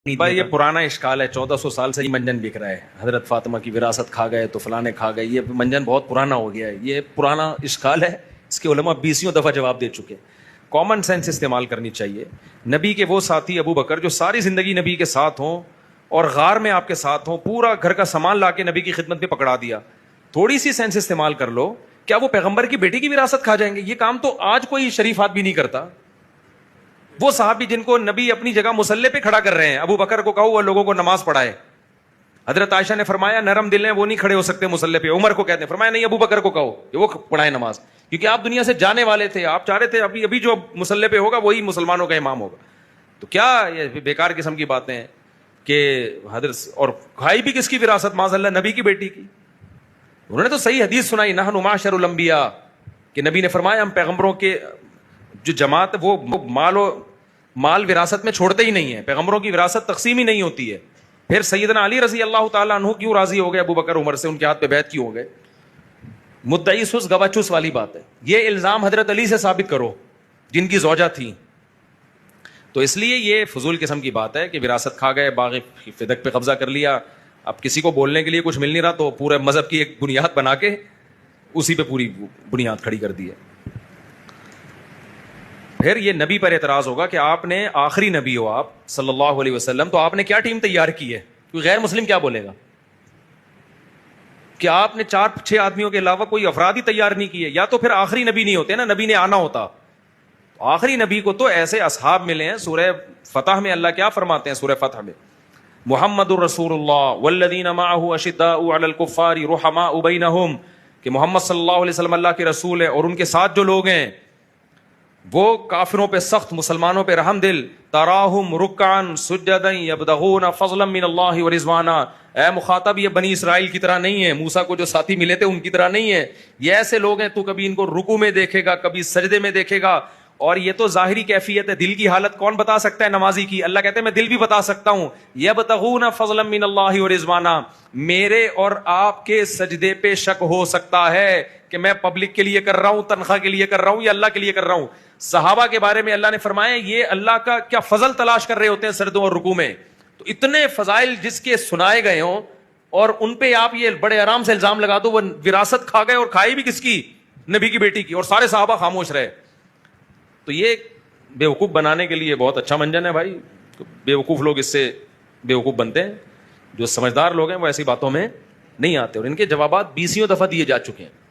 بھائی یہ پرانا اشکال ہے، 1400 سال سے یہ منجن بک رہا ہے، حضرت فاطمہ کی وراثت کھا گئے تو فلانے کھا گئے، یہ منجن بہت پرانا ہو گیا ہے، یہ پرانا اشکال ہے، اس کے علماء 20 دفعہ جواب دے چکے۔ کامن سینس استعمال کرنی چاہیے۔ نبی کے وہ ساتھی ابو بکر جو ساری زندگی نبی کے ساتھ ہوں اور غار میں آپ کے ساتھ ہوں، پورا گھر کا سامان لا کے نبی کی خدمت میں پکڑا دیا، تھوڑی سی سینس استعمال کر لو، کیا وہ پیغمبر کی بیٹی کی وراثت کھا جائیں گے؟ یہ کام تو آج کوئی شریف آدمی نہیں کرتا۔ وہ صحابی جن کو نبی اپنی جگہ مسلح پہ کھڑا کر رہے ہیں، ابو بکر کو کہو وہ لوگوں کو نماز پڑھائے، حضرت عائشہ نے فرمایا نرم دل ہیں وہ نہیں کھڑے ہو سکتے مسلح پہ، عمر کو کہتے ہیں، فرمایا نہیں ابو بکر کو کہو کہ وہ پڑھائے نماز، کیونکہ آپ دنیا سے جانے والے تھے، آپ چاہ رہے تھے ابھی جو مسلح پہ ہوگا وہی مسلمانوں کا امام ہوگا۔ تو کیا یہ بیکار قسم کی باتیں ہیں کہ حضرت، اور کھائی بھی کس کی وراثت؟ معاذ اللہ نبی کی بیٹی کی۔ انہوں نے تو صحیح حدیث سنائی، نحن معاشر الانبیاء، کہ نبی نے فرمایا ہم پیغمبروں کے جو جماعت وہ مال وراثت میں چھوڑتے ہی نہیں ہے، پیغمبروں کی وراثت تقسیم ہی نہیں ہوتی ہے۔ پھر سیدنا علی رضی اللہ تعالیٰ عنہ کیوں راضی ہو گئے ابو بکر عمر سے، ان کے ہاتھ پہ بیعت کیوں ہو گئے؟ مدعی سس گواہ چس والی بات ہے۔ یہ الزام حضرت علی سے ثابت کرو جن کی زوجہ تھی۔ تو اس لیے یہ فضول قسم کی بات ہے کہ وراثت کھا گئے، باغ فدق پہ قبضہ کر لیا، اب کسی کو بولنے کے لیے کچھ مل نہیں رہا تو پورے مذہب کی ایک بنیاد بنا کے اسی پہ پوری بنیاد کھڑی کر دی ہے۔ پھر یہ نبی پر اعتراض ہوگا کہ آپ نے آخری نبی ہو آپ صلی اللہ علیہ وسلم، تو آپ نے کیا ٹیم تیار کی ہے؟ کوئی غیر مسلم کیا بولے گا کہ آپ نے 4-6 آدمیوں کے علاوہ کوئی افراد ہی تیار نہیں کیے؟ یا تو پھر آخری نبی نہیں ہوتے نا، نبی نے آنا ہوتا۔ آخری نبی کو تو ایسے اصحاب ملے ہیں۔ سورہ فتح میں اللہ کیا فرماتے ہیں؟ سورہ فتح میں محمد الرسول اللہ والذین معہ اشداء علی الکفار رحماء بینہم، کہ محمد صلی اللہ علیہ وسلم اللہ کے رسول ہے اور ان کے ساتھ جو لوگ ہیں وہ کافروں پہ سخت، مسلمانوں پہ رحم دل۔ تراہم رکعا سجدا یبتغون فضلا من اللہ ورضوانا، اے مخاطب یہ بنی اسرائیل کی طرح نہیں ہے، موسیٰ کو جو ساتھی ملے تھے ان کی طرح نہیں ہے، یہ ایسے لوگ ہیں تو کبھی ان کو رکوع میں دیکھے گا، کبھی سجدے میں دیکھے گا، اور یہ تو ظاہری کیفیت ہے، دل کی حالت کون بتا سکتا ہے نمازی کی؟ اللہ کہتے ہیں میں دل بھی بتا سکتا ہوں۔ یبتغون فضلا من اللہ ورضوانا، میرے اور آپ کے سجدے پہ شک ہو سکتا ہے کہ میں پبلک کے لیے کر رہا ہوں، تنخواہ کے لیے کر رہا ہوں یا اللہ کے لیے کر رہا ہوں۔ صحابہ کے بارے میں اللہ نے فرمایا یہ اللہ کا کیا فضل تلاش کر رہے ہوتے ہیں سجدوں اور رکوع میں۔ تو اتنے فضائل جس کے سنائے گئے ہوں اور ان پہ آپ یہ بڑے آرام سے الزام لگا دو وہ وراثت کھا گئے، اور کھائی بھی کس کی؟ نبی کی بیٹی کی، اور سارے صحابہ خاموش رہے۔ تو یہ بیوقوف بنانے کے لیے بہت اچھا منجن ہے بھائی۔ بیوقوف لوگ اس سے بیوقوف بنتے ہیں، جو سمجھدار لوگ ہیں وہ ایسی باتوں میں نہیں آتے، اور ان کے جوابات 20 دفعہ دیے جا چکے ہیں۔